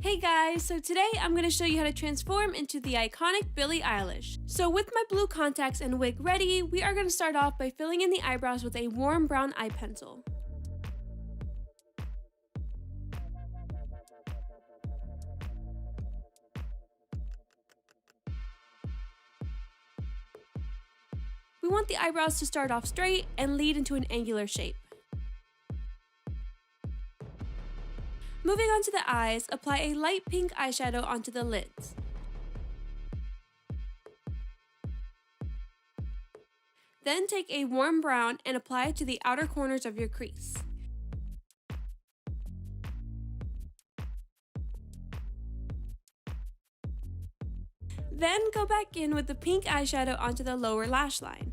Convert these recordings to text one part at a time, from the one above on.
Hey guys, so today I'm going to show you how to transform into the iconic Billie Eilish. So with my blue contacts and wig ready, we are going to start off by filling in the eyebrows with a warm brown eye pencil. We want the eyebrows to start off straight and lead into an angular shape. Moving on to the eyes, apply a light pink eyeshadow onto the lids. Then take a warm brown and apply it to the outer corners of your crease. Then go back in with the pink eyeshadow onto the lower lash line.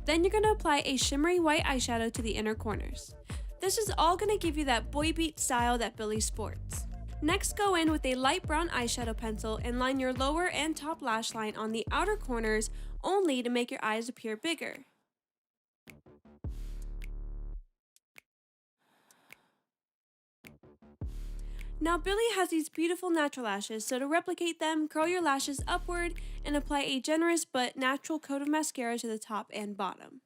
Then you're going to apply a shimmery white eyeshadow to the inner corners. This is all going to give you that boy beat style that Billie sports. Next, go in with a light brown eyeshadow pencil and line your lower and top lash line on the outer corners only to make your eyes appear bigger. Now Billie has these beautiful natural lashes, so to replicate them, curl your lashes upward and apply a generous but natural coat of mascara to the top and bottom.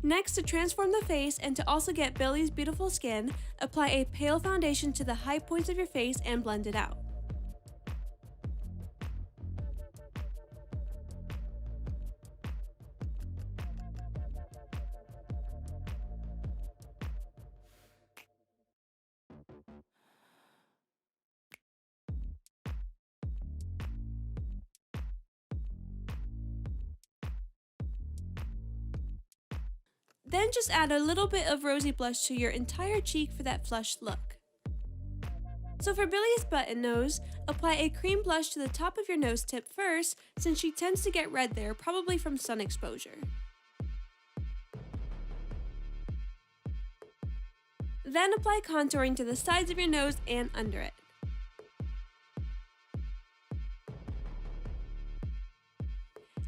Next, to transform the face and to also get Billie's beautiful skin, apply a pale foundation to the high points of your face and blend it out. Then just add a little bit of rosy blush to your entire cheek for that flushed look. So for Billie's button nose, apply a cream blush to the top of your nose tip first, since she tends to get red there, probably from sun exposure. Then apply contouring to the sides of your nose and under it.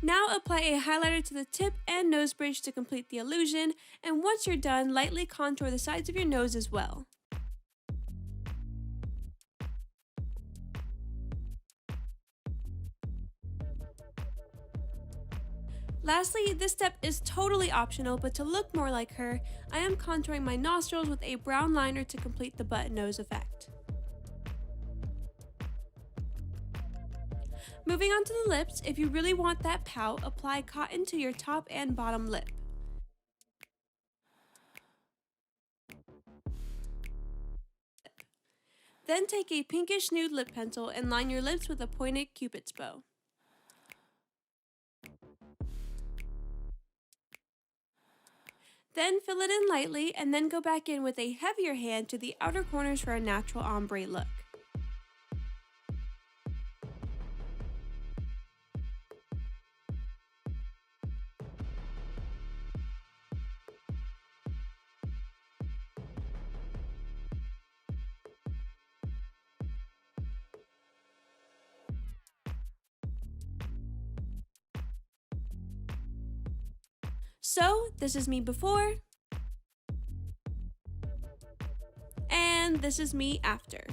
Now apply a highlighter to the tip and nose bridge to complete the illusion, and once you're done, lightly contour the sides of your nose as well. Lastly, this step is totally optional, but to look more like her, I am contouring my nostrils with a brown liner to complete the button nose effect. Moving on to the lips, if you really want that pout, apply cotton to your top and bottom lip. Then take a pinkish nude lip pencil and line your lips with a pointed cupid's bow. Then fill it in lightly and then go back in with a heavier hand to the outer corners for a natural ombre look. So, this is me before, and this is me after.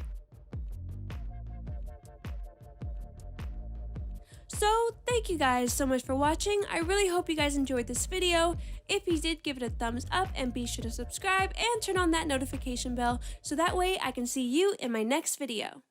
So, thank you guys so much for watching. I really hope you guys enjoyed this video. If you did, give it a thumbs up and be sure to subscribe and turn on that notification bell so that way I can see you in my next video.